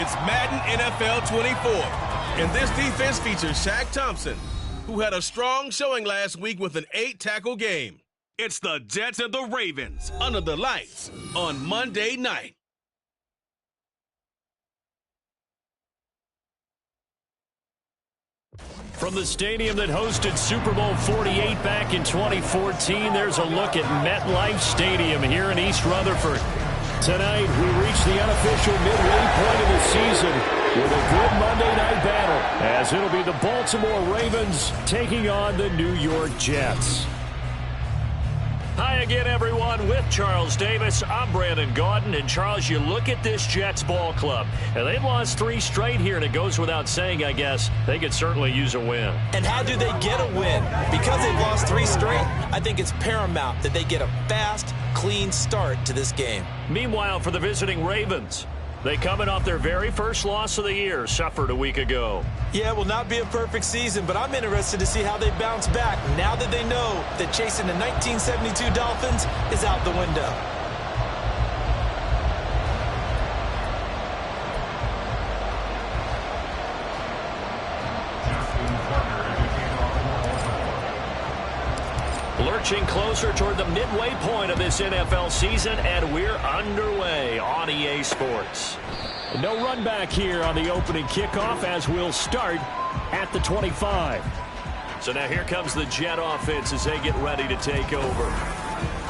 It's Madden NFL 24, and this defense features Shaq Thompson, who had a strong showing last week with an 8-tackle game. It's the Jets and the Ravens under the lights on Monday night. From the stadium that hosted Super Bowl 48 back in 2014, there's a look at MetLife Stadium here in East Rutherford. Tonight, we reach the unofficial midway point of the season with a good Monday night battle, as it'll be the Baltimore Ravens taking on the New York Jets. Hi again, everyone. With Charles Davis, I'm Brandon Gaudin. And, Charles, you look at this Jets ball club, and they've lost 3 straight here, and it goes without saying, I guess, they could certainly use a win. And how do they get a win? Because they've lost 3 straight, I think it's paramount that they get a fast, clean start to this game. Meanwhile, for the visiting Ravens, they coming off their very first loss of the year, suffered a week ago. Yeah, it will not be a perfect season, but I'm interested to see how they bounce back now that they know that chasing the 1972 Dolphins is out the window. Lurching closer toward the midway point of this NFL season, and we're underway on EA Sports. No run back here on the opening kickoff as we'll start at the 25. So now here comes the Jet offense as they get ready to take over.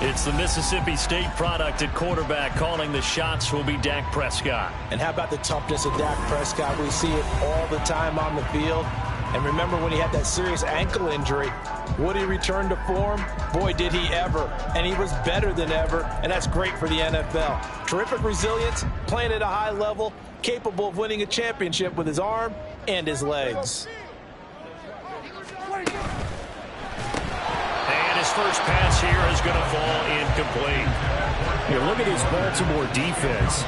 It's the Mississippi State product at quarterback. Calling the shots will be Dak Prescott. And how about the toughness of Dak Prescott? We see it all the time on the field. And remember when he had that serious ankle injury, would he return to form? Boy, did he ever. And he was better than ever, and that's great for the NFL. Terrific resilience, playing at a high level, capable of winning a championship with his arm and his legs. And his first pass here is going to fall incomplete. Here, look at his Baltimore defense.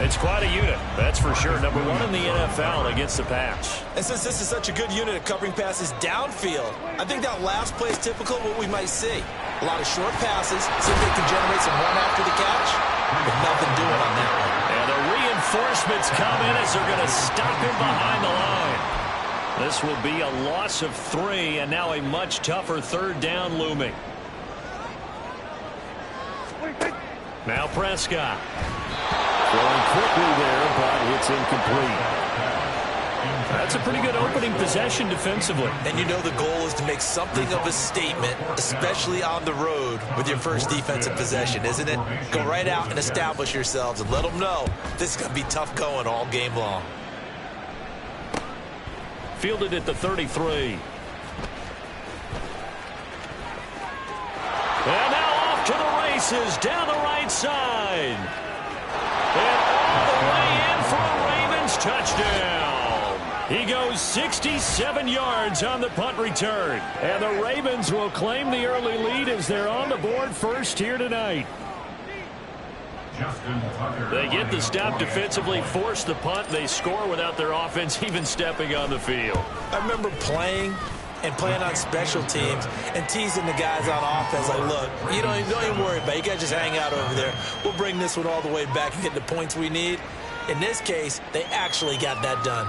It's quite a unit, that's for sure. Number 1 in the NFL against the pass. And since this is such a good unit at covering passes downfield, I think that last play is typical of what we might see. A lot of short passes, see if they can generate some run after the catch, but nothing doing on that one. And the reinforcements come in as they're going to stop him behind the line. This will be a loss of 3, and now a much tougher third down looming. Now Prescott. Throwing quickly there, but it's incomplete. That's a pretty good opening possession defensively. And you know the goal is to make something of a statement, especially on the road with your first defensive possession, isn't it? Go right out and establish yourselves and let them know this is going to be tough going all game long. Fielded at the 33. And now off to the races down the right side. And all the way in for a Ravens touchdown. He goes 67 yards on the punt return. And the Ravens will claim the early lead as they're on the board first here tonight. They get the stop defensively, force the punt. They score without their offense even stepping on the field. I remember playing on special teams and teasing the guys on offense like, look, you don't even worry about it. You guys just hang out over there. We'll bring this one all the way back and get the points we need. In this case, they actually got that done.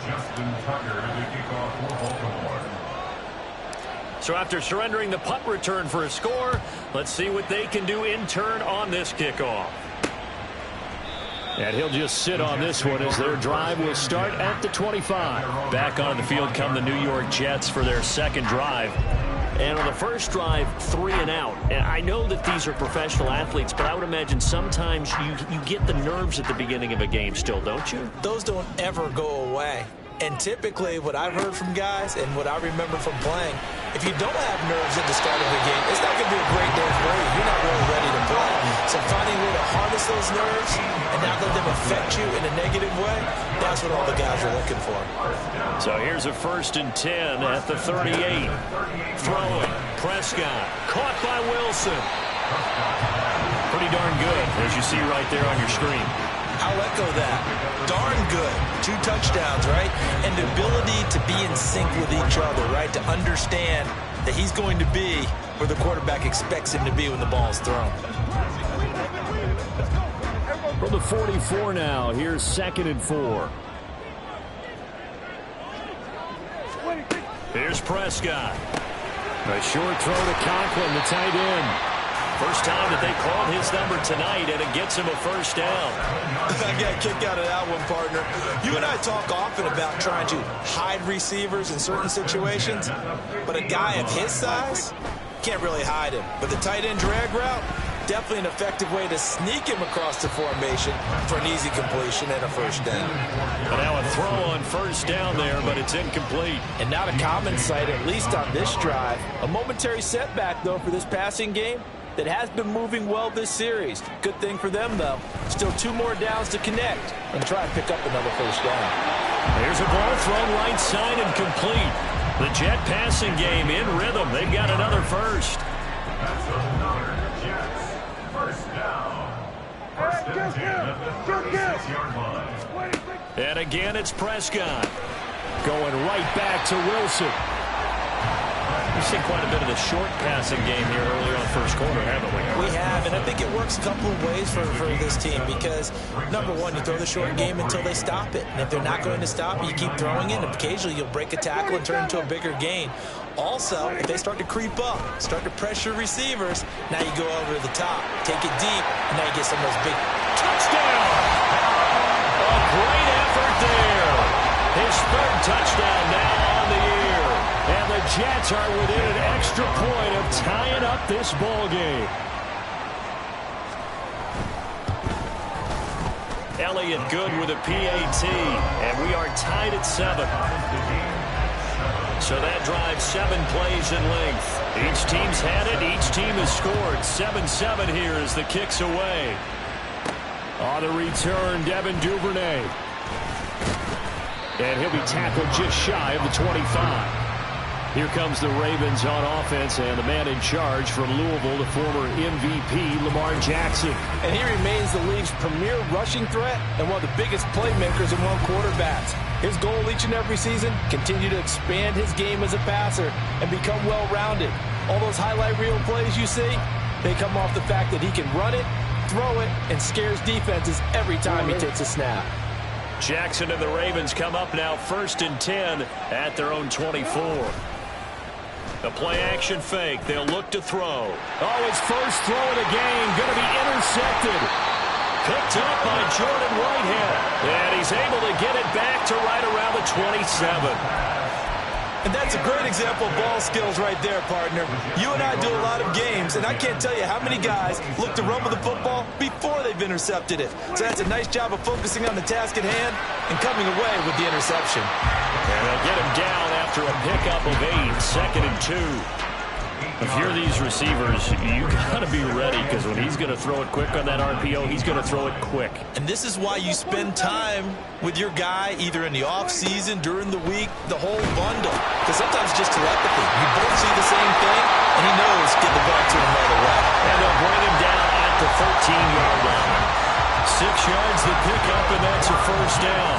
Justin Tucker to kick off for Baltimore. So after surrendering the punt return for a score, let's see what they can do in turn on this kickoff. And he'll just sit on this one as their drive will start at the 25. Back on the field come the New York Jets for their second drive. And on the first drive, 3 and out. And I know that these are professional athletes, but I would imagine sometimes you get the nerves at the beginning of a game still, don't you? Those don't ever go away. And typically what I've heard from guys and what I remember from playing, if you don't have nerves at the start of the game, it's not going to be a great day for you. You're not really ready to play. So finding a way to harness those nerves and not let them affect you in a negative way, that's what all the guys are looking for. So here's a 1st and 10 at the 38. Throwing. Prescott. Caught by Wilson. Pretty darn good, as you see right there on your screen. I'll echo that. Darn good. 2 touchdowns, right? And the ability to be in sync with each other, right? To understand that he's going to be where the quarterback expects him to be when the ball is thrown. From the 44 now, here's 2nd and 4. Here's Prescott. A short throw to Conklin, the tight end. First time that they called his number tonight, and it gets him a first down. I got a kick out of that one, partner. You and I talk often about trying to hide receivers in certain situations, but a guy of his size can't really hide him. But the tight end drag route, definitely an effective way to sneak him across the formation for an easy completion and a first down. But now a throw on first down there, but it's incomplete. And not a common sight, at least on this drive. A momentary setback, though, for this passing game that has been moving well this series. Good thing for them, though. Still 2 more downs to connect and try to pick up another first down. There's a ball thrown right side and complete. The Jet passing game in rhythm. They've got another first. That's another Jets. First down. First and 10 at the 36-yard line. And again, it's Prescott. Going right back to Wilson. We've seen quite a bit of the short passing game here earlier on first quarter, haven't we? We have, and I think it works a couple of ways for this team because, number one, you throw the short game until they stop it. And if they're not going to stop it, you keep throwing it, and occasionally you'll break a tackle and turn into a bigger gain. Also, if they start to creep up, start to pressure receivers, now you go over the top, take it deep, and now you get some of those big touchdown! A great effort there. His 3rd touchdown now on the year. And the Jets are within an extra point of tying up this ball game. Elliott good with a PAT, and we are tied at 7. So that drives 7 plays in length. Each team's had it. Each team has scored. 7-7 here as the kick's away. On the return, Devin Duvernay. And he'll be tackled just shy of the 25. Here comes the Ravens on offense, and the man in charge from Louisville, the former MVP, Lamar Jackson. And he remains the league's premier rushing threat and one of the biggest playmakers among quarterbacks. His goal each and every season, continue to expand his game as a passer and become well-rounded. All those highlight reel plays you see, they come off the fact that he can run it, throw it, and scares defenses every time he takes a snap. Jackson and the Ravens come up now 1st and 10 at their own 24. A play-action fake. They'll look to throw. Oh, his first throw of the game going to be intercepted. Picked up by Jordan Whitehead. And he's able to get it back to right around the 27. And that's a great example of ball skills right there, partner. You and I do a lot of games, and I can't tell you how many guys look to run with the football before they've intercepted it. So that's a nice job of focusing on the task at hand and coming away with the interception. And they'll get him down after a pickup of 8, 2nd and 2. If you're these receivers, you got to be ready because when he's going to throw it quick on that RPO, he's going to throw it quick. And this is why you spend time with your guy either in the offseason, during the week, the whole bundle. Because sometimes it's just telepathy. You both see the same thing, and he knows get the ball to him right away. And they'll bring him down at the 13-yard line. 6 yards the pickup, and that's a first down.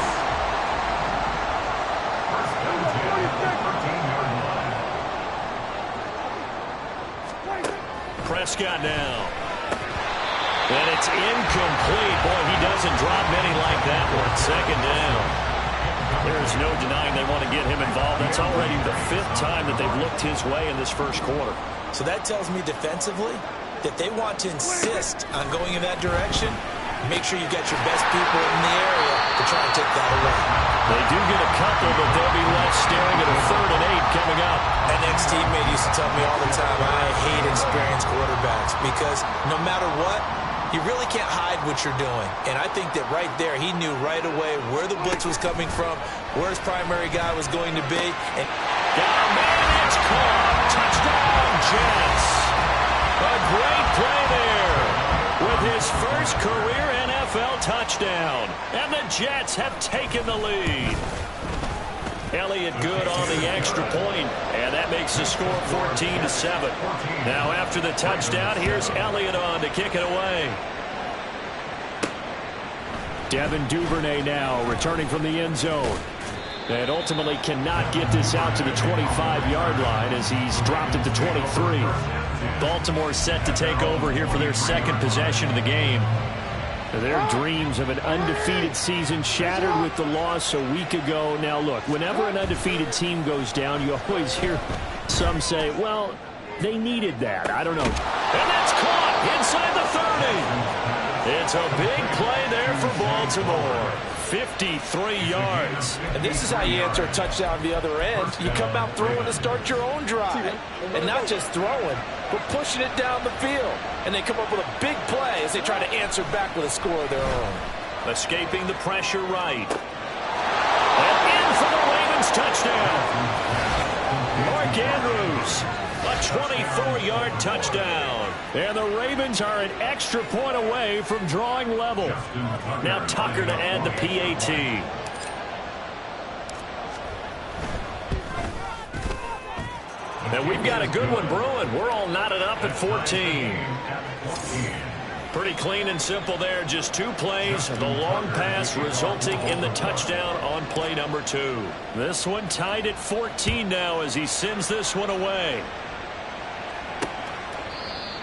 Prescott now. And it's incomplete. Boy, he doesn't drop many like that one. 2nd down. There's no denying they want to get him involved. That's already the 5th time that they've looked his way in this first quarter. So that tells me defensively that they want to insist on going in that direction. Make sure you get your best people in the area to try and take that away. They do get a couple, but they'll be left staring at a 3rd and 8 coming up. An ex-teammate used to tell me all the time, I hate experienced quarterbacks because no matter what, you really can't hide what you're doing. And I think that right there, he knew right away where the blitz was coming from, where his primary guy was going to be. And down man, it's caught. Touchdown, Jets. A great play there with his first career NFL touchdown. And the Jets have taken the lead. Elliott good on the extra point, and that makes the score 14-7. Now after the touchdown, here's Elliott on to kick it away. Devin Duvernay now returning from the end zone. And ultimately cannot get this out to the 25-yard line as he's dropped it to 23. Baltimore set to take over here for their 2nd possession of the game. Their dreams of an undefeated season shattered with the loss a week ago. Now, look, whenever an undefeated team goes down, you always hear some say, well, they needed that. I don't know. And that's caught inside the 30. It's a big play there for Baltimore. 53 yards. And this is how you answer a touchdown the other end. You come out throwing to start your own drive. And not just throwing, but pushing it down the field. And they come up with a big play as they try to answer back with a score of their own. Escaping the pressure right. And in for the Ravens touchdown. Mark Andrews, a 24-yard touchdown. And the Ravens are an extra point away from drawing level. Now Tucker to add the PAT. And we've got a good one brewing. We're all knotted up at 14. Pretty clean and simple there. Just 2 plays. The long pass resulting in the touchdown on play number 2. This one tied at 14 now as he sends this one away.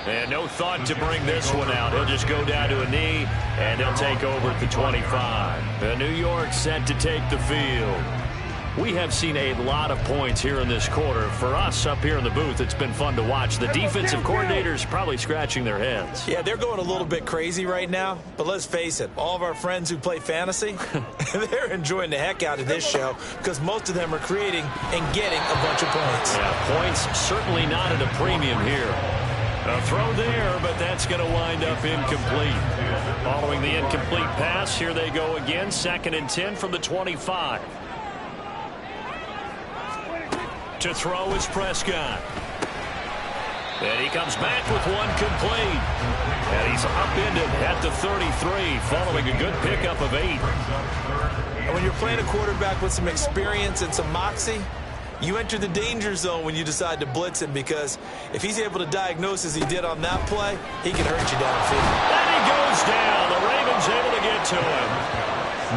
And no thought to bring this one out. He'll just go down to a knee, and he'll take over at the 25. The New York set to take the field. We have seen a lot of points here in this quarter. For us up here in the booth, it's been fun to watch. The defensive coordinators probably scratching their heads. Yeah, they're going a little bit crazy right now. But let's face it, all of our friends who play fantasy, they're enjoying the heck out of this show because most of them are creating and getting a bunch of points. Yeah, points certainly not at a premium here. A throw there, but that's going to wind up incomplete. Following the incomplete pass, here they go again. 2nd and 10 from the 25. To throw is Prescott. And he comes back with one complete. And he's upended at the 33, following a good pickup of 8. And when you're playing a quarterback with some experience and some moxie, you enter the danger zone when you decide to blitz him, because if he's able to diagnose as he did on that play, he can hurt you downfield. And he goes down. The Ravens able to get to him.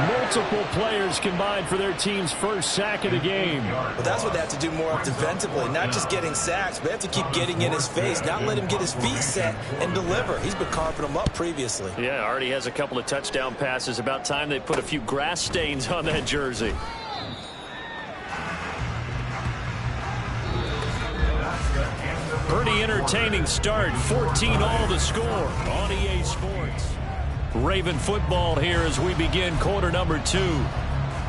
Multiple players combined for their team's first sack of the game. But that's what they have to do more of defensively, not just getting sacks, but they have to keep getting in his face, not let him get his feet set and deliver. He's been carving them up previously. Yeah, already has a couple of touchdown passes. About time they put a few grass stains on that jersey. Pretty entertaining start. 14-all the score on EA Sports. Raven football here as we begin quarter number 2.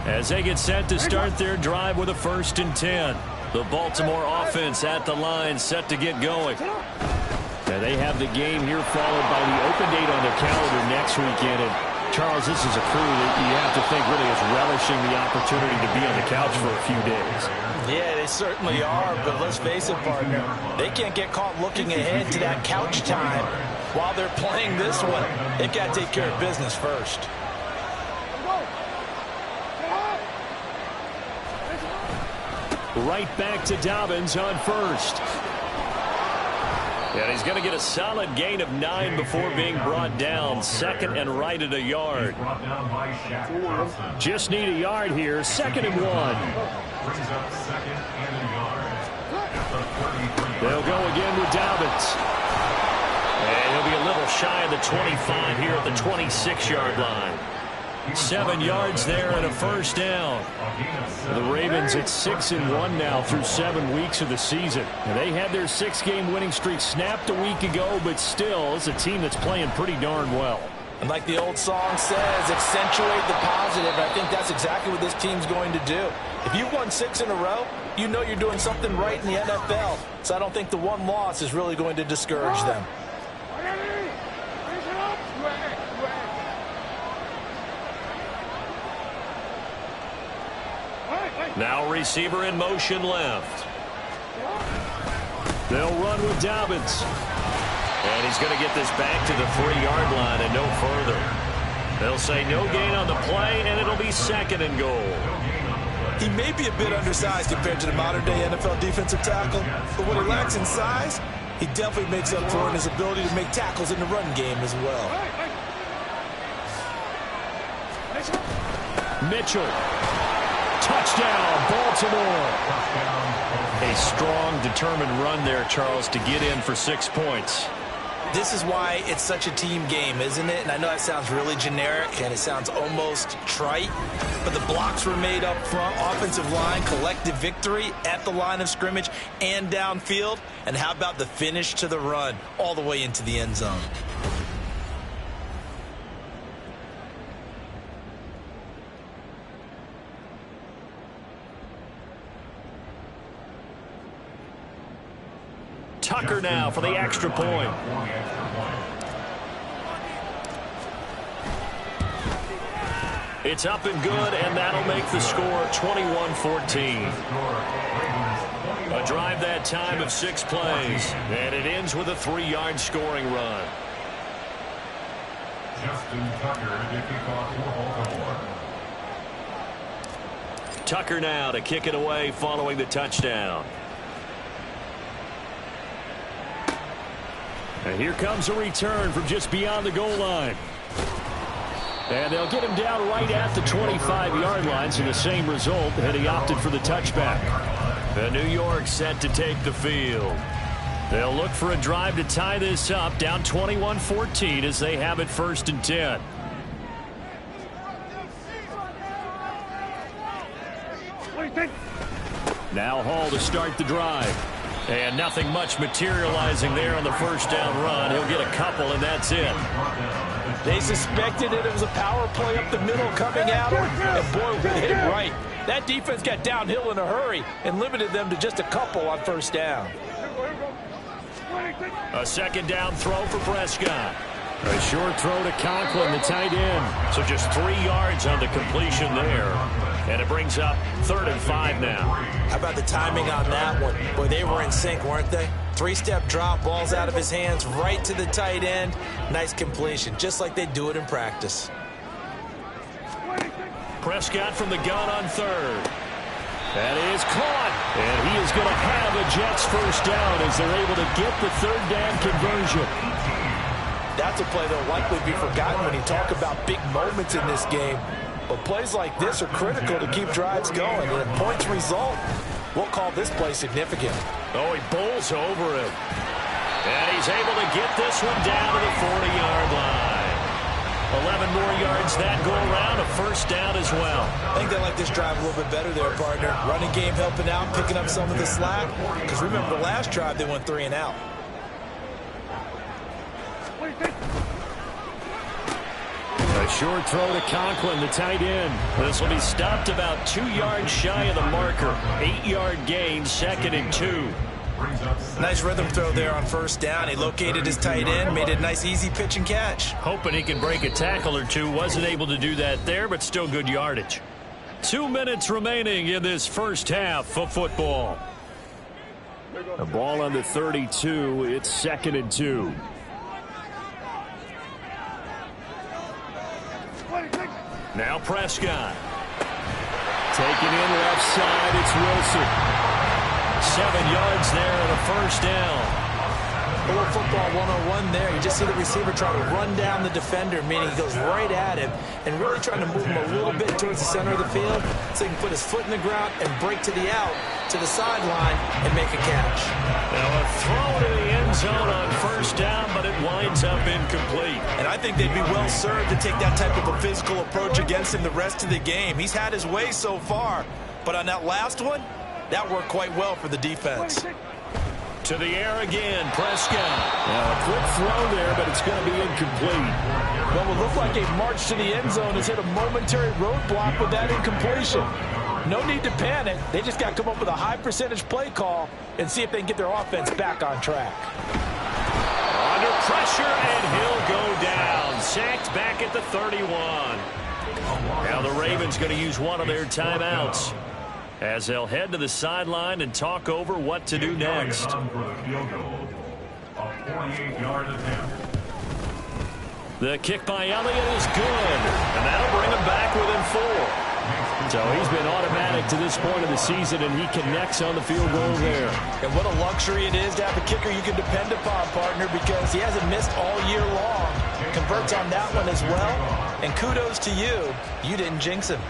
As they get set to start their drive with a 1st and 10. The Baltimore offense at the line, set to get going. Now they have the game here followed by the open date on their calendar next weekend. And Charles, this is a crew that you have to think really is relishing the opportunity to be on the couch for a few days. Yeah, they certainly are, but let's face it, partner, they can't get caught looking ahead to that couch time while they're playing this one. They've got to take care of business first. Right back to Dobbins on 1st. And he's going to get a solid gain of 9 before being brought down. 2nd and right at a yard. Just need a yard here. 2nd and 1. They'll go again with Dobbins. And he'll be a little shy of the 25 here at the 26-yard line. 7 yards there and a 1st down. The Ravens at 6-1 now through 7 weeks of the season. And they had their 6-game winning streak snapped a week ago, but still, it's a team that's playing pretty darn well. And like the old song says, accentuate the positive. I think that's exactly what this team's going to do. If you've won 6 in a row, you know you're doing something right in the NFL. So I don't think the one loss is really going to discourage them. Now receiver in motion left. They'll run with Dobbins. And he's going to get this back to the 3-yard line and no further. They'll say no gain on the play, and it'll be 2nd and goal. He may be a bit undersized compared to the modern-day NFL defensive tackle, but what he lacks in size, he definitely makes up for in his ability to make tackles in the run game as well. Mitchell. Touchdown, Baltimore. A strong, determined run there, Charles, to get in for 6 points. This is why it's such a team game, isn't it? And I know that sounds really generic and it sounds almost trite, but the blocks were made up front, offensive line, collective victory at the line of scrimmage and downfield. And how about the finish to the run all the way into the end zone? Tucker now for the extra point. It's up and good, and that'll make the score 21-14. A drive that time of 6 plays, and it ends with a 3-yard scoring run. Justin Tucker to kick off for Baltimore. Tucker now to kick it away following the touchdown. And here comes a return from just beyond the goal line. And they'll get him down right at the 25-yard line, so the same result, and he opted for the touchback. The New York set to take the field. They'll look for a drive to tie this up, down 21-14 as they have it 1st and 10. Now Hall to start the drive. And nothing much materializing there on the first down run. He'll get a couple, and that's it. They suspected it was a power play up the middle coming at him, and boy, we hit it right. That defense got downhill in a hurry and limited them to just a couple on first down. A 2nd down throw for Prescott. A short throw to Conklin, the tight end. So just 3 yards on the completion there. And it brings up 3rd and 5 now. How about the timing on that one? Boy, they were in sync, weren't they? 3-step drop, ball's out of his hands, right to the tight end. Nice completion, just like they do it in practice. Prescott from the gun on 3rd. That is caught. And he is going to have a Jets first down as they're able to get the 3rd down conversion. That's a play that will likely be forgotten when you talk about big moments in this game. But plays like this are critical to keep drives going. And if points result, we'll call this play significant. Oh, he bowls over him. And he's able to get this one down to the 40-yard line. 11 more yards that go around, a first down as well. I think they like this drive a little bit better there, partner. Running game helping out, picking up some of the slack. Because remember the last drive, they went 3 and out. A short throw to Conklin, the tight end. This will be stopped about 2 yards shy of the marker. 8-yard gain, 2nd and 2. Nice rhythm throw there on first down. He located his tight end, made it a nice easy pitch and catch. Hoping he can break a tackle or two. Wasn't able to do that there, but still good yardage. 2 minutes remaining in this first half of football. The ball on the 32. It's 2nd and 2. Now Prescott. Taken in left side, it's Wilson. 7 yards there and a first down. A little football 101 there. You just see the receiver try to run down the defender, meaning he goes right at him and really trying to move him a little bit towards the center of the field so he can put his foot in the ground and break to the out, to the sideline, and make a catch. Now a throw to the end zone on first down, but it winds up incomplete. And I think they'd be well served to take that type of a physical approach against him the rest of the game. He's had his way so far, but on that last one, that worked quite well for the defense. To the air again, Prescott. Now a quick throw there, but it's going to be incomplete. What will look like a march to the end zone has hit a momentary roadblock with that incompletion. No need to panic. They just got to come up with a high percentage play call and see if they can get their offense back on track. Under pressure, and he'll go down. Sacked back at the 31. Now the Ravens going to use one of their timeouts as they'll head to the sideline and talk over what to do next. The kick by Elliott is good, and that'll bring him back within 4. So he's been automatic to this point of the season, and he connects on the field goal there. And what a luxury it is to have a kicker you can depend upon, partner, because he hasn't missed all year long. Converts on that one as well, and kudos to you. You didn't jinx him.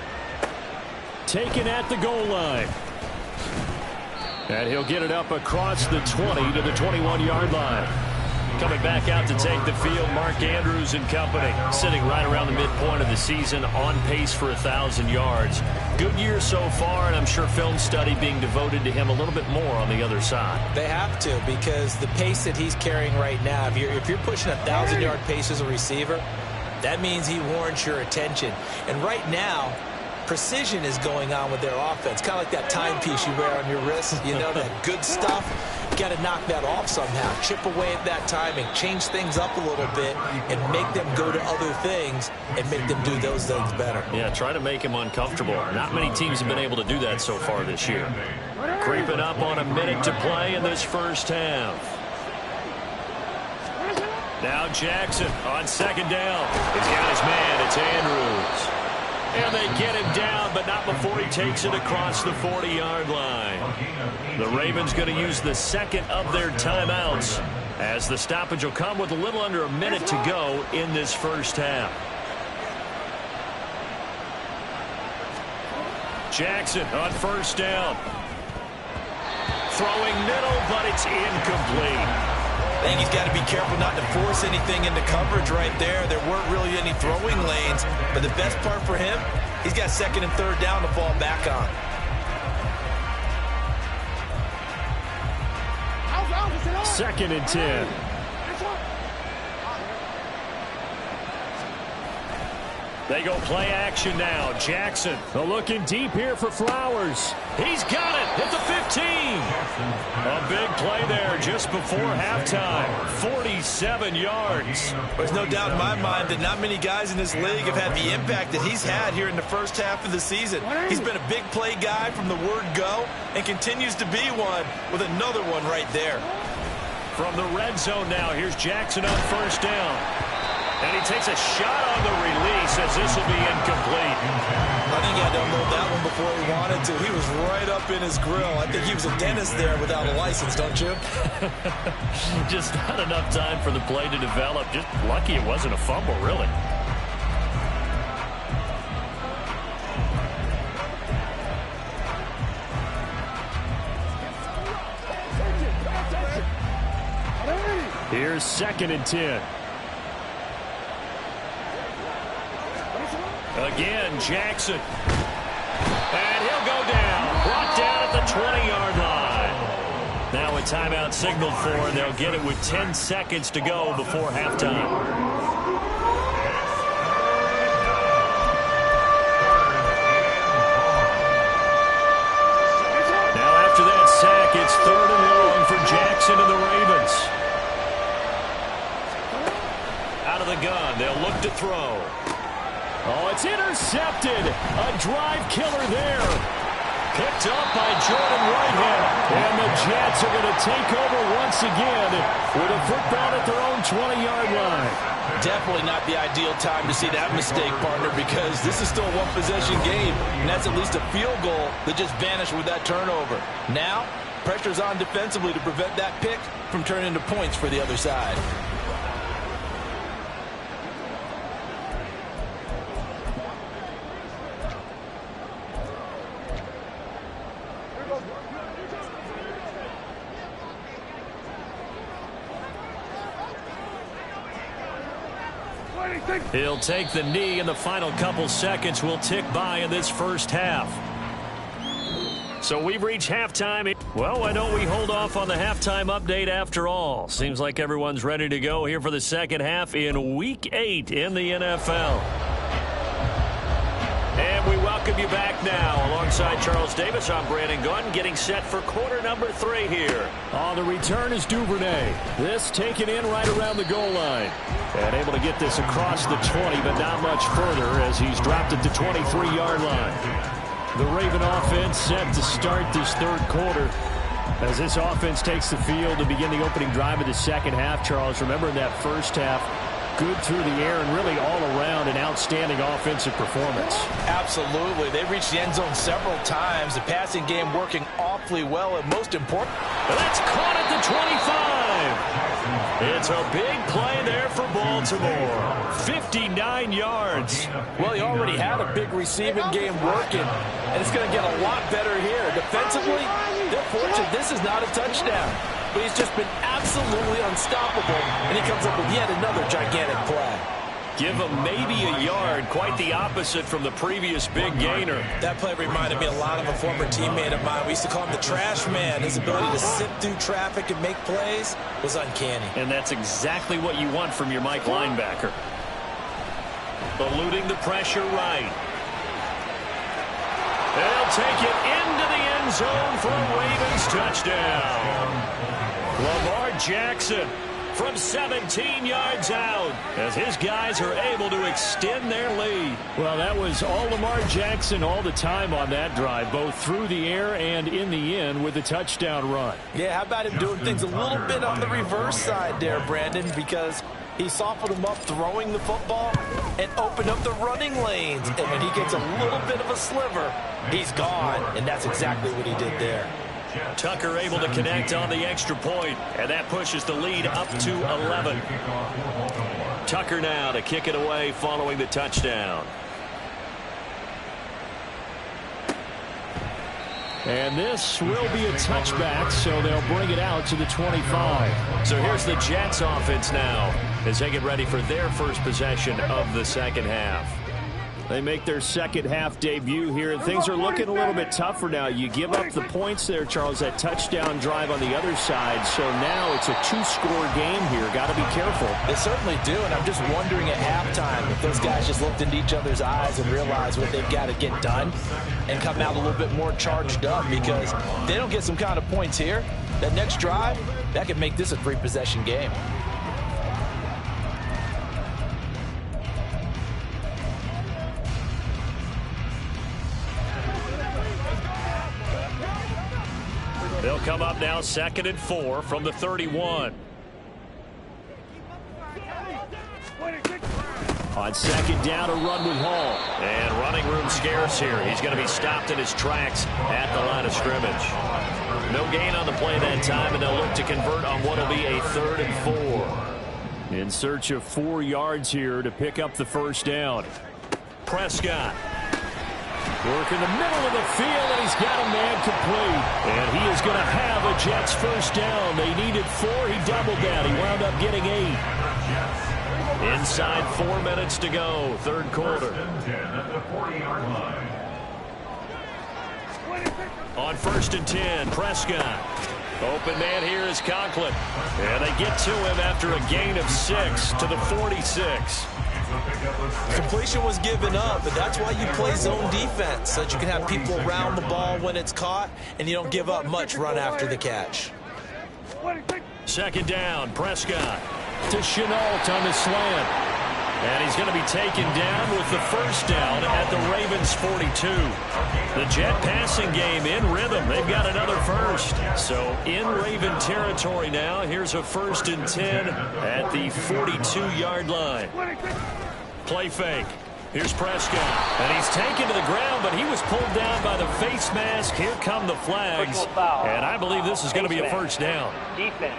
Taken at the goal line. And he'll get it up across the 20 to the 21-yard line. Coming back out to take the field, Mark Andrews and company, sitting right around the midpoint of the season, on pace for 1,000 yards. Good year so far, and I'm sure film study being devoted to him a little bit more on the other side. They have to, because the pace that he's carrying right now, if you're pushing 1,000-yard pace as a receiver, that means he warrants your attention. And right now, precision is going on with their offense. Kind of like that timepiece you wear on your wrist. You know, that good stuff. You got to knock that off somehow. Chip away at that timing. Change things up a little bit and make them go to other things and make them do those things better. Yeah, try to make him uncomfortable. Not many teams have been able to do that so far this year. Creeping up on a minute to play in this first half. Now Jackson on second down. He's got his man. It's Andrews. And they get him down, but not before he takes it across the 40-yard line. The Ravens going to use the second of their timeouts, as the stoppage will come with a little under a minute to go in this first half. Jackson on first down. Throwing middle, but it's incomplete. I think he's got to be careful not to force anything into coverage right there. There weren't really any throwing lanes, but the best part for him, he's got second and third down to fall back on. Second and 10. They go play action now. Jackson looking deep here for Flowers. He's got it at the 15. A big play there just before halftime. 47 yards. There's no doubt in my mind that not many guys in this league have had the impact that he's had here in the first half of the season. He's been a big play guy from the word go and continues to be one with another one right there. From the red zone now, here's Jackson on first down. And he takes a shot on the release as this will be incomplete. I think he had to unload that one before he wanted to. He was right up in his grill. I think he was a dentist there without a license, don't you? Just not enough time for the play to develop. Just lucky it wasn't a fumble, really. Here's second and 10. Again, Jackson. And he'll go down. Brought down at the 20-yard line. Now a timeout signaled for, and they'll get it with 10 seconds to go before halftime. Now after that sack, it's third and long for Jackson and the Ravens. Out of the gun, they'll look to throw. Oh, it's intercepted. A drive killer there. Picked up by Jordan Whitehead. And the Jets are going to take over once again with a football at their own 20-yard line. Definitely not the ideal time to see that mistake, partner, because this is still a one-possession game, and that's at least a field goal that just vanished with that turnover. Now, pressure's on defensively to prevent that pick from turning into points for the other side. He'll take the knee, and the final couple seconds will tick by in this first half. So we've reached halftime. Well, why don't we hold off on the halftime update after all? Seems like everyone's ready to go here for the second half in Week 8 in the NFL. And we welcome you back now. Alongside Charles Davis, I'm Brandon Gunn, getting set for quarter number 3 here. On the return is Duvernay. This taken in right around the goal line. And able to get this across the 20, but not much further as he's dropped at the 23-yard line. The Raven offense set to start this third quarter. As this offense takes the field to begin the opening drive of the second half, Charles, remember in that first half, good through the air and really all around an outstanding offensive performance. Absolutely. They reached the end zone several times. The passing game working awfully well, and most important, that's caught at the 25. It's a big play there for Baltimore. 59 yards. Well, he already had a big receiving game working, and it's going to get a lot better here. Defensively, they're fortunate this is not a touchdown. but he's just been absolutely unstoppable, and he comes up with yet another gigantic play. Give him maybe a yard, quite the opposite from the previous big gainer. That play reminded me a lot of a former teammate of mine. We used to call him the trash man. His ability to sift through traffic and make plays was uncanny. And that's exactly what you want from your Mike linebacker. Eluding the pressure right. They'll take it into the end zone for a Ravens touchdown. Lamar Jackson from 17 yards out as his guys are able to extend their lead. Well, that was all Lamar Jackson all the time on that drive, both through the air and in the end with a touchdown run. Yeah, how about him doing things a little bit on the reverse side there, Brandon, because he softened him up throwing the football and opened up the running lanes. And when he gets a little bit of a sliver, he's gone. And that's exactly what he did there. Tucker able to connect on the extra point, and that pushes the lead up to 11. Tucker now to kick it away following the touchdown. And this will be a touchback, so they'll bring it out to the 25. So here's the Jets offense now as they get ready for their first possession of the second half. They make their second half debut here, and things are looking a little bit tougher now. You give up the points there, Charles, that touchdown drive on the other side. So now it's a two-score game here. Got to be careful. They certainly do, and I'm just wondering at halftime if those guys just looked into each other's eyes and realized what they've got to get done and come out a little bit more charged up, because if they don't get some kind of points here, that next drive, that could make this a three-possession game. They'll come up now 2nd and 4 from the 31. On second down, a run with Hall. And running room scarce here. He's going to be stopped in his tracks at the line of scrimmage. No gain on the play that time, and they'll look to convert on what will be a 3rd and 4. In search of 4 yards here to pick up the first down. Prescott. Work in the middle of the field, and he's got a man complete. And he is going to have a Jets first down. They needed 4. He doubled that. He wound up getting 8. Inside 4 minutes to go, third quarter. On 1st and 10, Prescott. Open man here is Conklin. And they get to him after a gain of 6 to the 46. Completion was given up, but that's why you play zone defense, so that you can have people around the ball when it's caught, and you don't give up much run after the catch. 2nd down, Prescott. To Chenault on the slant. And he's going to be taken down with the first down at the Ravens 42. The Jet passing game in rhythm. They've got another first. So in Raven territory now. Here's a 1st and 10 at the 42-yard line. Play fake. Here's Prescott. And he's taken to the ground, but he was pulled down by the face mask. Here come the flags. And I believe this is going to be a first down. Defense.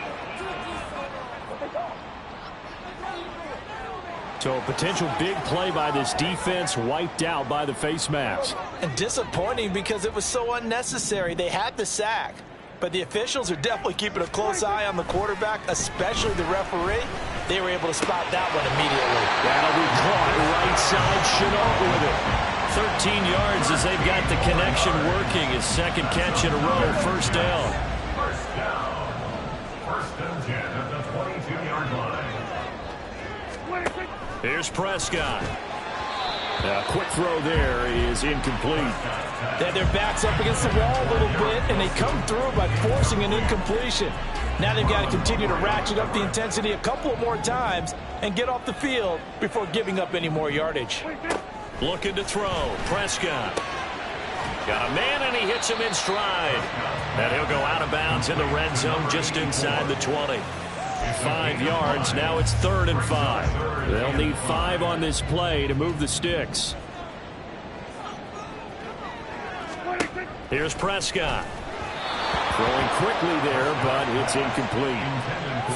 So a potential big play by this defense wiped out by the face mask. And disappointing because it was so unnecessary. They had the sack, but the officials are definitely keeping a close eye on the quarterback, especially the referee. They were able to spot that one immediately. That'll be caught right side. Chenault with it. 13 yards as they've got the connection working. His second catch in a row, first down. First down. 1st and 10 at the 22-yard line. Here's Prescott. A quick throw there is incomplete. They had their backs up against the wall a little bit, and they come through by forcing an incompletion. Now they've got to continue to ratchet up the intensity a couple more times and get off the field before giving up any more yardage. Looking to throw. Prescott. Got a man, and he hits him in stride. And he'll go out of bounds in the red zone just inside the 20. 5 yards. Now it's 3rd and 5. They'll need 5 on this play to move the sticks. Here's Prescott. Throwing quickly there, but it's incomplete.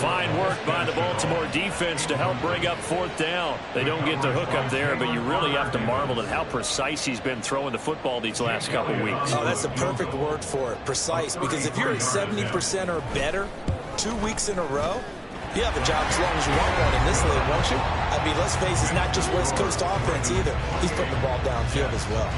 Fine work by the Baltimore defense to help bring up 4th down. They don't get the hook up there, but you really have to marvel at how precise he's been throwing the football these last couple weeks. Oh, that's the perfect word for it, precise, because if you're at 70% or better, 2 weeks in a row? You have a job as long as you want one in this league, won't you? I mean, let's face it, it's not just West Coast offense either. He's putting the ball downfield as well.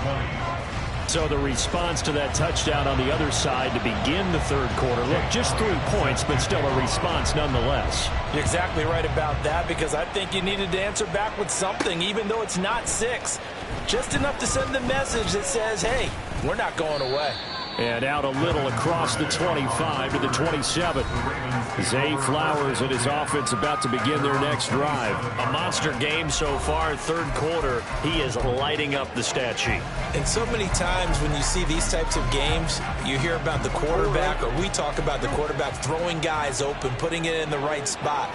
So the response to that touchdown on the other side to begin the third quarter. Look, just 3 points, but still a response nonetheless. You're exactly right about that, because I think you needed to answer back with something, even though it's not 6. Just enough to send the message that says, hey, we're not going away. And out a little across the 25 to the 27. Zay Flowers and his offense about to begin their next drive. A monster game so far, third quarter. He is lighting up the stat sheet. And so many times when you see these types of games, you hear about the quarterback, or we talk about the quarterback throwing guys open, putting it in the right spot.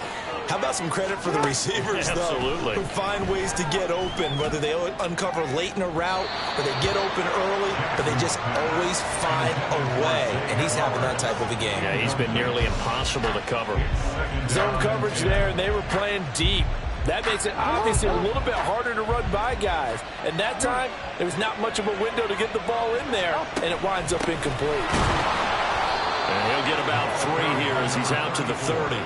How about some credit for the receivers, though, who find ways to get open, whether they uncover late in a route or they get open early, but they just always find a way. And he's having that type of a game. Yeah, he's been nearly impossible to cover. Zone coverage there, and they were playing deep. That makes it obviously a little bit harder to run by guys. And that time, there was not much of a window to get the ball in there, and it winds up incomplete. And he'll get about 3 here as he's out to the 30.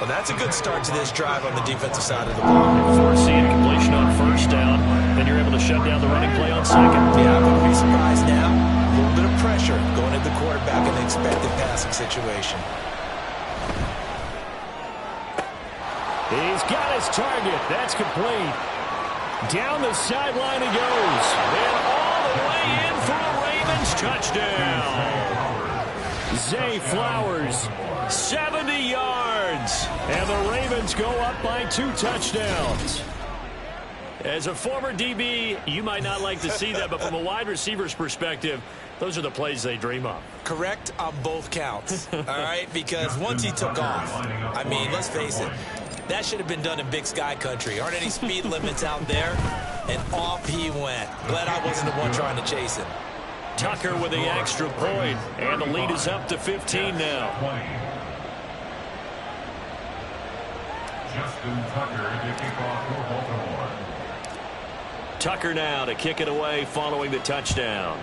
Well, that's a good start to this drive on the defensive side of the ball. Forcing completion on first down, then you're able to shut down the running play on second. Yeah, I wouldn't be surprised now. A little bit of pressure going at the quarterback in the expected passing situation. He's got his target. That's complete. Down the sideline he goes. And all the way in for a Ravens touchdown. Zay Flowers, 70 yards. And the Ravens go up by 2 touchdowns. As a former DB, you might not like to see that, but from a wide receiver's perspective, those are the plays they dream of. Correct on both counts, all right? Because once he took off, I mean, let's face it, that should have been done in Big Sky country. Aren't any speed limits out there? And off he went. Glad I wasn't the one trying to chase him. Tucker with the extra point, and the lead is up to 15 now. Justin Tucker to kick off for Baltimore. Tucker now to kick it away following the touchdown.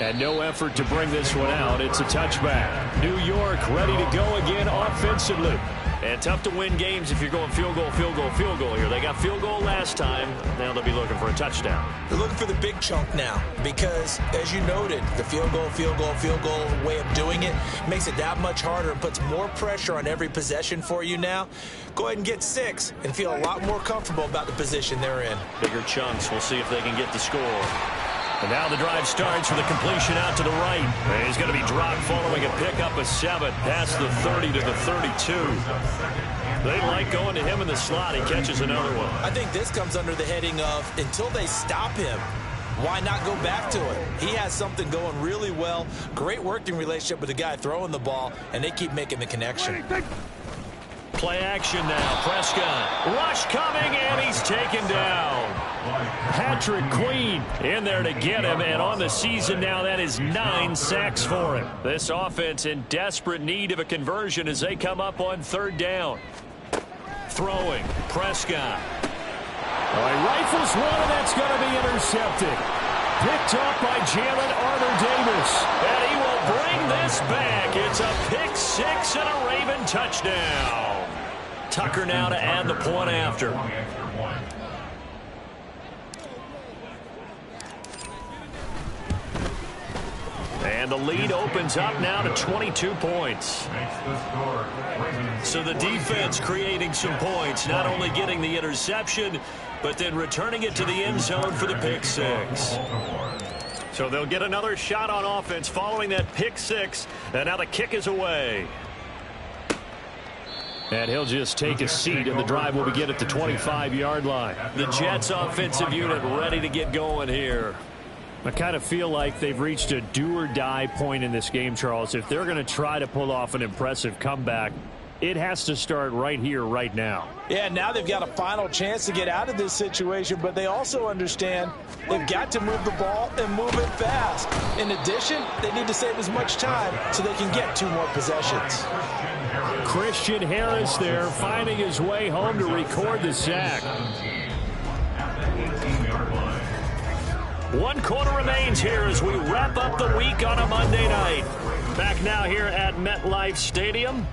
And no effort to bring this one out. It's a touchback. New York ready to go again offensively. And tough to win games if you're going field goal, field goal, field goal here. They got field goal last time. Now they'll be looking for a touchdown. They're looking for the big chunk now because, as you noted, the field goal way of doing it makes it that much harder and puts more pressure on every possession for you now. Go ahead and get 6 and feel a lot more comfortable about the position they're in. Bigger chunks. We'll see if they can get the score. And now the drive starts with a completion out to the right. And he's going to be dropped following a pickup of 7 past the 30 to the 32. They like going to him in the slot. He catches another one. I think this comes under the heading of until they stop him, why not go back to it? He has something going really well. Great working relationship with the guy throwing the ball, and they keep making the connection. Play action now. Prescott. Rush coming, and he's taken down. Patrick Queen in there to get him, and on the season now, that is 9 sacks for him. This offense in desperate need of a conversion as they come up on 3rd down. Throwing. Prescott. Oh, he rifles one, and that's going to be intercepted. Picked up by Jalen Armour-Davis, and he will bring this back. It's a pick 6 and a Raven touchdown. Tucker now to add the point after. And the lead opens up now to 22 points. So the defense creating some points, not only getting the interception, but then returning it to the end zone for the pick 6. So they'll get another shot on offense following that pick 6, and now the kick is away. And he'll just take a seat, and the drive will begin at the 25-yard line. The Jets offensive unit ready to get going here. I kind of feel like they've reached a do-or-die point in this game, Charles. If they're going to try to pull off an impressive comeback, it has to start right here, right now. Yeah, now they've got a final chance to get out of this situation, but they also understand they've got to move the ball and move it fast. In addition, they need to save as much time so they can get 2 more possessions. Christian Harris there finding his way home to record the sack. 1 quarter remains here as we wrap up the week on a Monday night. Back now here at MetLife Stadium.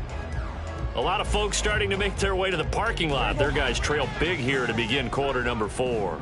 A lot of folks starting to make their way to the parking lot. Their guys trail big here to begin quarter number 4.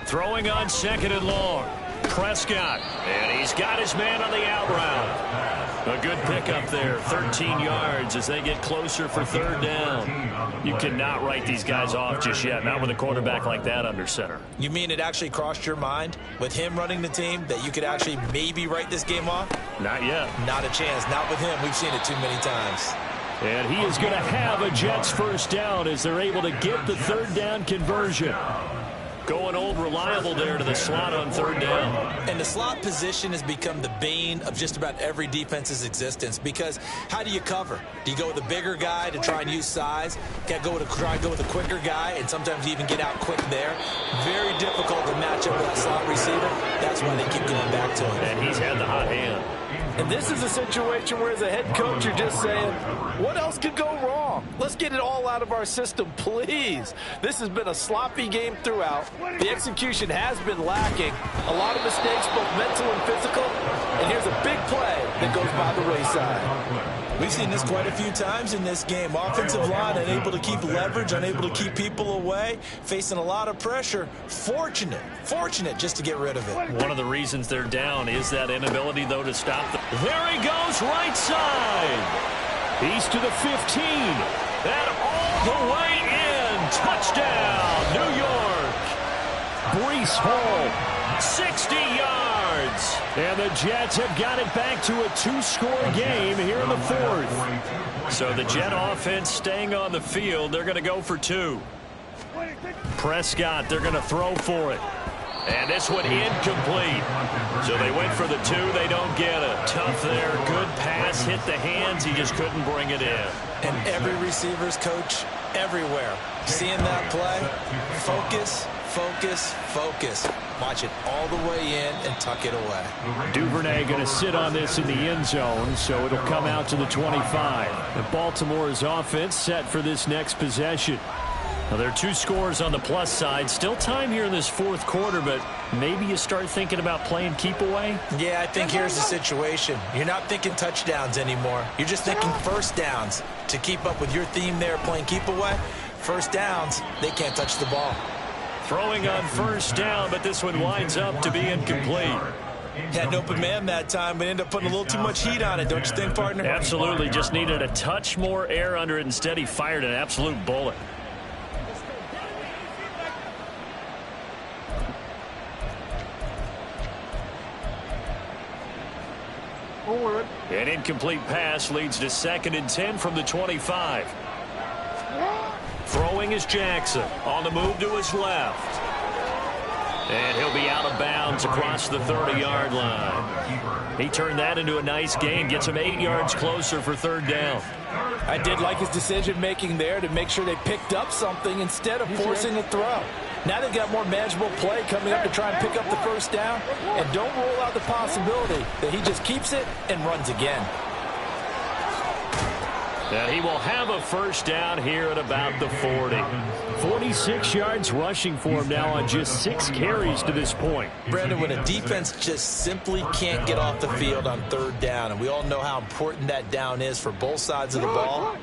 Throwing on 2nd and long. Prescott. And he's got his man on the out route. A good pickup there. 13 yards as they get closer for 3rd down. You cannot write these guys off just yet. Not with a quarterback like that under center. You mean it actually crossed your mind with him running the team that you could actually maybe write this game off? Not yet. Not a chance. Not with him. We've seen it too many times. And he is going to have a Jets 1st down as they're able to get the 3rd down conversion. Going old reliable there to the slot on 3rd down. And the slot position has become the bane of just about every defense's existence, because how do you cover? Do you go with a bigger guy to try and use size? Got to try and go with a quicker guy, and sometimes you even get out quick there. Very difficult to match up with that slot receiver. That's why they keep going back to him. And he's had the hot hand. And this is a situation where, as a head coach, you're just saying, what else could go wrong? Let's get it all out of our system, please. This has been a sloppy game throughout. The execution has been lacking. A lot of mistakes, both mental and physical. And here's a big play that goes by the wayside. We've seen this quite a few times in this game. Offensive line unable to keep leverage, unable to keep people away, facing a lot of pressure. Fortunate just to get rid of it. One of the reasons they're down is that inability, though, to stop them. There he goes, right side. He's to the 15. And all the way in. Touchdown, New York. Breece Hall, 60 yards. And the Jets have got it back to a 2-score game here in the 4th. So the Jet offense staying on the field. They're going to go for 2. Prescott, they're going to throw for it. And this one incomplete. So they went for the 2. They don't get it. Tough there. Good pass. Hit the hands. He just couldn't bring it in. And every receiver's coach everywhere. Seeing that play, focus. Watch it all the way in and tuck it away. Duvernay going to sit on this in the end zone, so it'll come out to the 25. And Baltimore's offense set for this next possession. Now, there are 2 scores on the plus side. Still time here in this 4th quarter, but maybe you start thinking about playing keep away? Yeah, I think here's the situation. You're not thinking touchdowns anymore. You're just thinking 1st downs. To keep up with your theme there, playing keep away, 1st downs, they can't touch the ball. Throwing on 1st down, but this one winds up to be incomplete. Had an open man that time, but ended up putting a little too much heat on it, don't you think, partner? Absolutely. Just needed a touch more air under it. Instead, he fired an absolute bullet. An incomplete pass leads to 2nd and 10 from the 25. Throwing is Jackson. On the move to his left. And he'll be out of bounds across the 30-yard line. He turned that into a nice gain. Gets him 8 yards closer for 3rd down. I did like his decision-making there to make sure they picked up something instead of forcing a throw. Now they've got more manageable play coming up to try and pick up the 1st down. And don't rule out the possibility that he just keeps it and runs again. And he will have a 1st down here at about the 40. 46 yards rushing for him now on just 6 carries to this point. Brandon, when a defense just simply can't get off the field on 3rd down, and we all know how important that down is for both sides of the ball,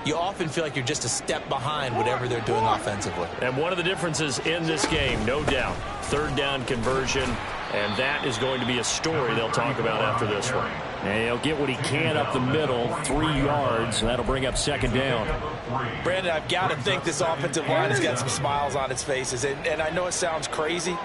you often feel like you're just a step behind whatever they're doing offensively. And one of the differences in this game, no doubt, 3rd down conversion, and that is going to be a story they'll talk about after this one. And he'll get what he can up the middle, 3 yards, and that'll bring up 2nd down. Brandon, I've got to think this offensive line has got some smiles on its faces, and I know it sounds crazy,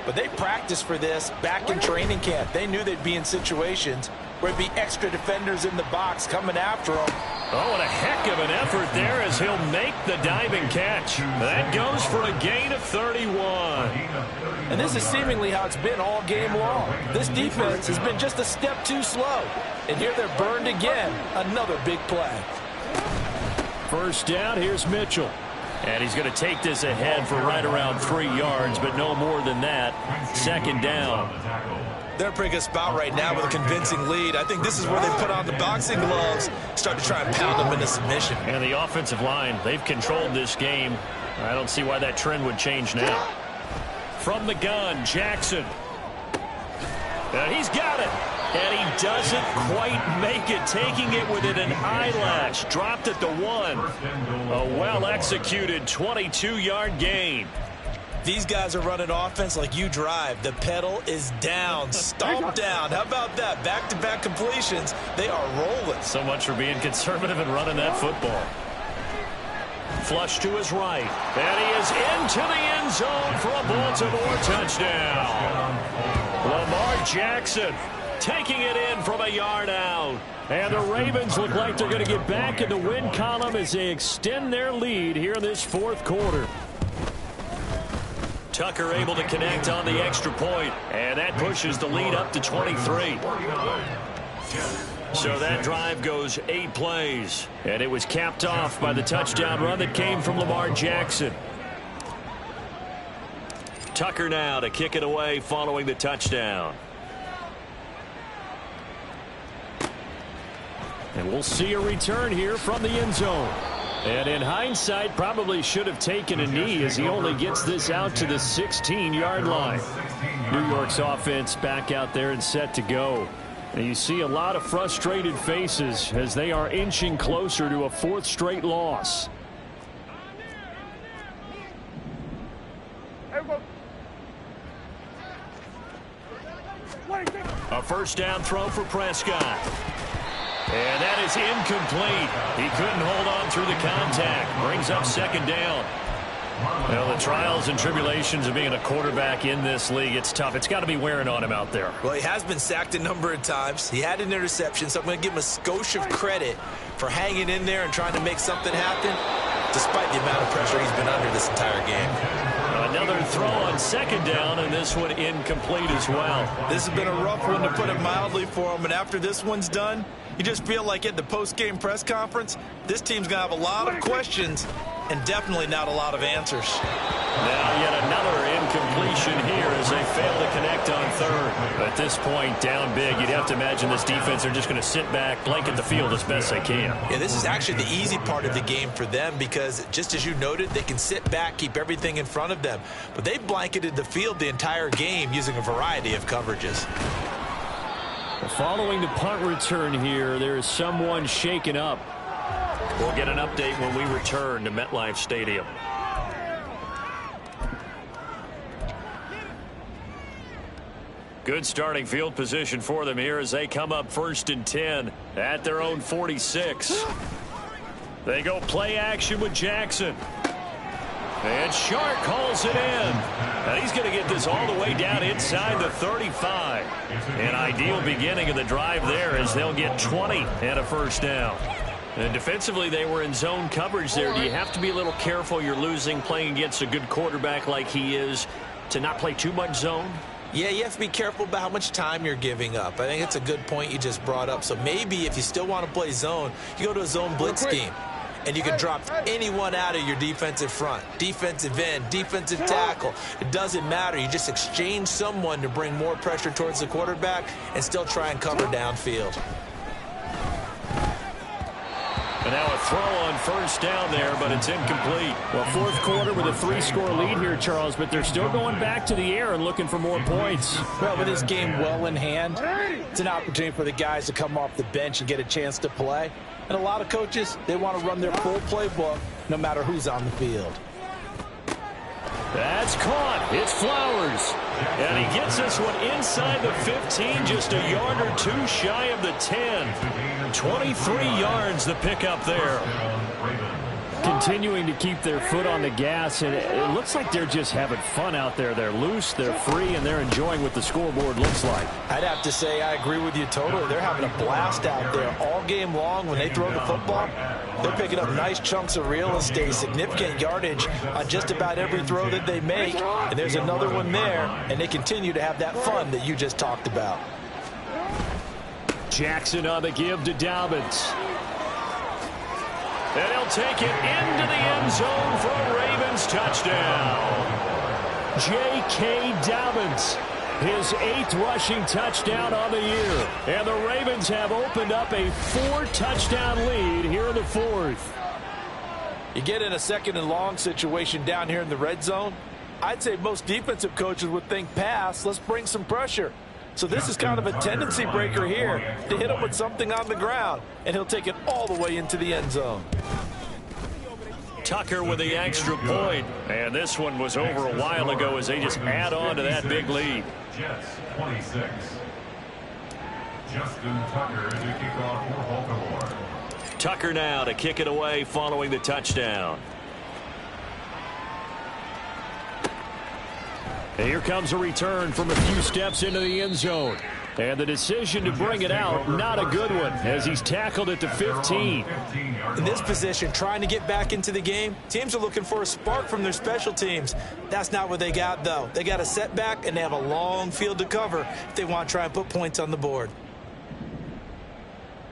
but they practiced for this back in training camp. They knew they'd be in situations where it'd be extra defenders in the box coming after them. Oh, and a heck of an effort there as he'll make the diving catch. That goes for a gain of 31. And this is seemingly how it's been all game long. This defense has been just a step too slow. And here they're burned again. Another big play. 1st down, here's Mitchell. And he's going to take this ahead for right around 3 yards, but no more than that. 2nd down. They're in a pretty good spot right now with a convincing lead. I think this is where they put on the boxing gloves, start to try and pound them into submission. And the offensive line, they've controlled this game. I don't see why that trend would change now. From the gun, Jackson. And he's got it. And he doesn't quite make it, taking it within an eyelash. Dropped at the 1. A well-executed 22-yard gain. These guys are running offense like you drive. The pedal is down, stomped down. How about that? Back-to-back completions. They are rolling. So much for being conservative and running that football. Flush to his right. And he is into the end zone for a Baltimore touchdown. Lamar Jackson taking it in from a yard out. And the Ravens look like they're going to get back in the win column as they extend their lead here in this fourth quarter. Tucker able to connect on the extra point, and that pushes the lead up to 23. So that drive goes 8 plays, and it was capped off by the touchdown run that came from Lamar Jackson. Tucker now to kick it away following the touchdown. And we'll see a return here from the end zone. And in hindsight, probably should have taken a knee as he only gets this out to the 16-yard line. New York's offense back out there and set to go. And you see a lot of frustrated faces as they are inching closer to a 4th straight loss. A first down throw for Prescott. And that is incomplete. He couldn't hold on through the contact. Brings up second down. Well, the trials and tribulations of being a quarterback in this league, it's tough. It's got to be wearing on him out there. Well, he has been sacked a number of times. He had an interception, so I'm going to give him a skosh of credit for hanging in there and trying to make something happen, despite the amount of pressure he's been under this entire game. Another throw on second down, and this one incomplete as well. This has been a rough one, to put it mildly, for him. And after this one's done, you just feel like at the post-game press conference, this team's going to have a lot of questions and definitely not a lot of answers. Now yet another incompletion here as they fail to connect on third. At this point, down big, you'd have to imagine this defense are just going to sit back, blanket the field as best they can. Yeah, this is actually the easy part of the game for them because, just as you noted, they can sit back, keep everything in front of them. But they blanketed the field the entire game using a variety of coverages. Following the punt return here, there is someone shaken up. We'll get an update when we return to MetLife Stadium. Good starting field position for them here as they come up 1st and 10 at their own 46. They go play action with Jackson. And Shark calls it in. And he's going to get this all the way down inside the 35. An ideal beginning of the drive there as they'll get 20 and a first down. And defensively, they were in zone coverage there. Do you have to be a little careful? You're losing, playing against a good quarterback like he is, to not play too much zone? Yeah, you have to be careful about how much time you're giving up. I think it's a good point you just brought up. So maybe if you still want to play zone, you go to a zone blitz scheme. And you can drop anyone out of your defensive front, defensive end, defensive tackle. It doesn't matter. You just exchange someone to bring more pressure towards the quarterback and still try and cover downfield. And now a throw on first down there, but it's incomplete. Well, fourth quarter with a 3-score lead here, Charles, but they're still going back to the air and looking for more points. Well, with this game well in hand, it's an opportunity for the guys to come off the bench and get a chance to play. And a lot of coaches, they want to run their full playbook no matter who's on the field. That's caught. It's Flowers. And he gets this one inside the 15, just a yard or two shy of the 10. 23 yards the pickup there. Continuing to keep their foot on the gas, and it looks like they're just having fun out there. They're loose, they're free, and they're enjoying what the scoreboard looks like. I'd have to say I agree with you totally. They're having a blast out there all game long. When they throw the football, they're picking up nice chunks of real estate, significant yardage on just about every throw that they make. And there's another one there, and they continue to have that fun that you just talked about. Jackson on the give to Dobbins. And he'll take it into the end zone for a Ravens touchdown. J.K. Dobbins His 8th rushing touchdown on the year. And the Ravens have opened up a 4-touchdown lead here in the 4th. You get in a 2nd and long situation down here in the red zone. I'd say most defensive coaches would think pass. Let's bring some pressure. So this is kind of a tendency breaker here to hit him with something on the ground. And he'll take it all the way into the end zone. Tucker with the extra point. And this one was over a while ago as they just add on to that big lead. Jets 26. Justin Tucker to kick off for Baltimore. Tucker now to kick it away following the touchdown. And here comes a return from a few steps into the end zone. And the decision to bring it out, not a good one, as he's tackled at the 15. In this position, trying to get back into the game, teams are looking for a spark from their special teams. That's not what they got, though. They got a setback, and they have a long field to cover if they want to try and put points on the board.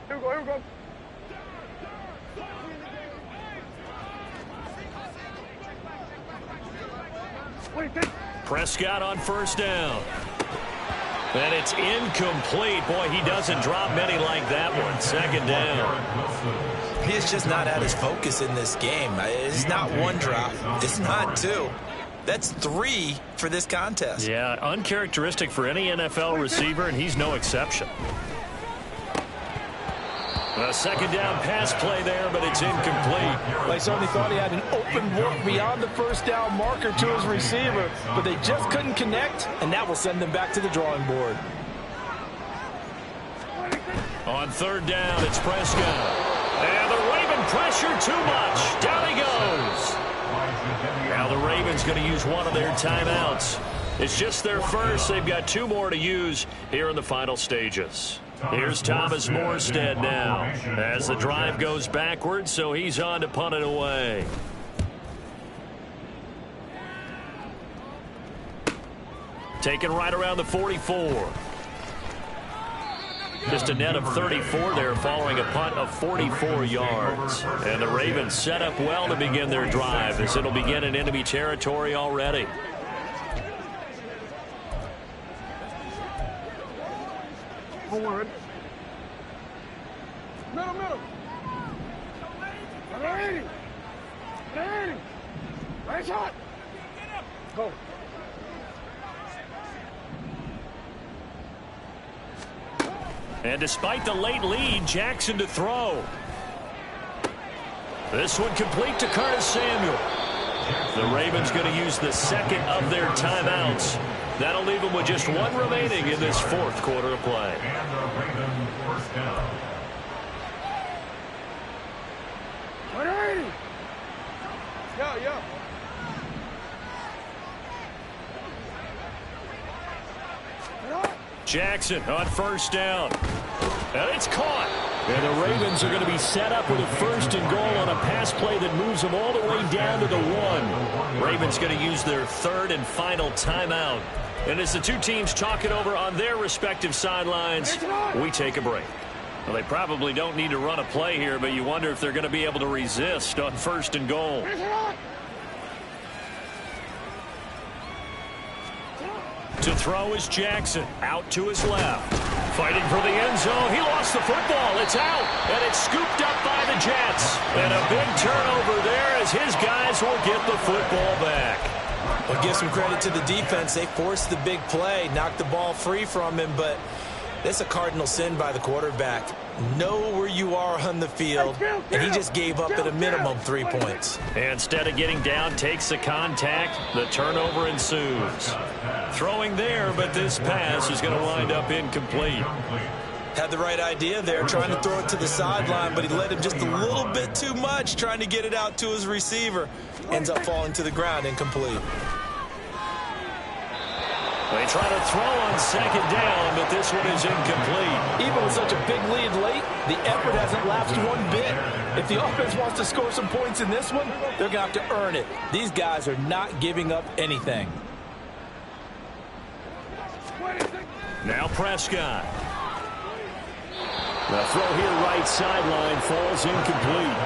Here we go, here we go. Prescott on first down. And it's incomplete. Boy, he doesn't drop many like that one. 2nd down. He's just not at his focus in this game. It's not 1 drop. It's not 2. That's 3 for this contest. Yeah, uncharacteristic for any NFL receiver, and he's no exception. A 2nd down pass play there, but it's incomplete. They certainly thought he had an open look beyond the first down marker to his receiver, but they just couldn't connect, and that will send them back to the drawing board. On 3rd down, it's Prescott. And the Raven pressure too much. Down he goes. Now the Ravens going to use one of their timeouts. It's just their first. They've got 2 more to use here in the final stages. Here's Thomas Morstead now as the drive goes backwards, so he's on to punt it away. Taken right around the 44. Just a net of 34 there following a punt of 44 yards. And the Ravens set up well to begin their drive as it'll begin in enemy territory already. Forward. Middle, middle. 180. 180. Right shot. Go. And despite the late lead, Jackson to throw. This one complete to Curtis Samuel. The Ravens going to use the 2nd of their timeouts. That'll leave them with just 1 remaining in this 4th quarter of play. And the Ravens first down. 180. Yeah. Jackson on first down. And it's caught. And the Ravens are going to be set up with a 1st and goal on a pass play that moves them all the way down to the 1. Ravens going to use their 3rd and final timeout. And as the 2 teams talk it over on their respective sidelines, we take a break. Well, they probably don't need to run a play here, but you wonder if they're going to be able to resist on 1st and goal. To throw is Jackson. Out to his left. Fighting for the end zone. He lost the football. It's out. And it's scooped up by the Jets. And a big turnover there as his guys will get the football back. Well, give some credit to the defense. They forced the big play, knocked the ball free from him, but that's a cardinal sin by the quarterback. Know where you are on the field, and he just gave up at a minimum 3 points. Instead of getting down, takes the contact. The turnover ensues. Throwing there, but this pass is going to wind up incomplete. Had the right idea there, trying to throw it to the sideline, but he let him just a little bit too much, trying to get it out to his receiver. Ends up falling to the ground, incomplete. They try to throw on 2nd down, but this one is incomplete. Even with such a big lead late, the effort hasn't lapsed 1 bit. If the offense wants to score some points in this one, they're going to have to earn it. These guys are not giving up anything. Now Prescott. The throw here right sideline falls incomplete.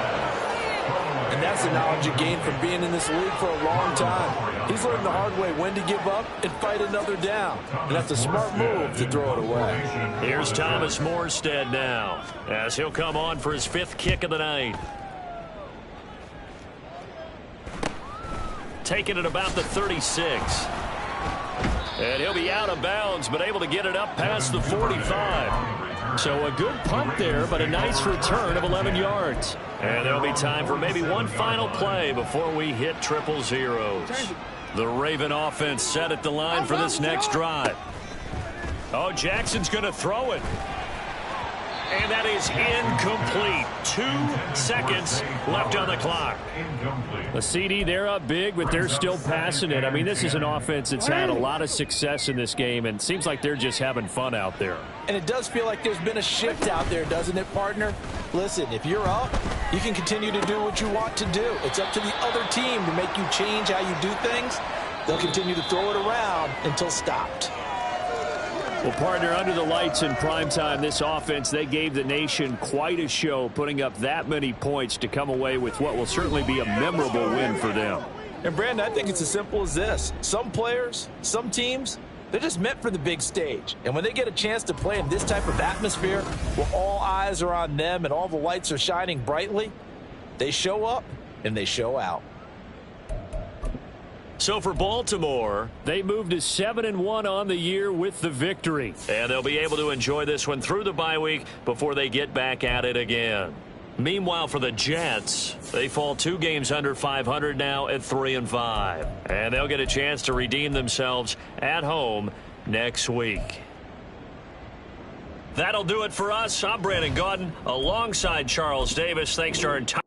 And that's That's the knowledge you gain from being in this league for a long time. He's learned the hard way when to give up and fight another down. And that's a smart move to throw it away. Here's Thomas Morstead now, as he'll come on for his 5th kick of the night. Taking it about the 36. And he'll be out of bounds, but able to get it up past the 45. So a good punt there, but a nice return of 11 yards. And there'll be time for maybe one final play before we hit triple zeros. The Raven offense set at the line for this next drive. Oh, Jackson's going to throw it. And that is incomplete. 2 seconds left on the clock. The CD, they're up big, but they're still passing it. I mean, this is an offense that's had a lot of success in this game, and it seems like they're just having fun out there. And it does feel like there's been a shift out there, doesn't it, partner? Listen, if you're up, you can continue to do what you want to do. It's up to the other team to make you change how you do things. They'll continue to throw it around until stopped. Well, partner, under the lights in primetime, this offense, they gave the nation quite a show, putting up that many points to come away with what will certainly be a memorable win for them. And, Brandon, I think it's as simple as this. Some players, some teams, they're just meant for the big stage. And when they get a chance to play in this type of atmosphere where all eyes are on them and all the lights are shining brightly, they show up and they show out. So for Baltimore, they moved to 7-1 on the year with the victory. And they'll be able to enjoy this one through the bye week before they get back at it again. Meanwhile, for the Jets, they fall 2 games under 500 now at 3-5. And they'll get a chance to redeem themselves at home next week. That'll do it for us. I'm Brandon Gaudin alongside Charles Davis. Thanks to our entire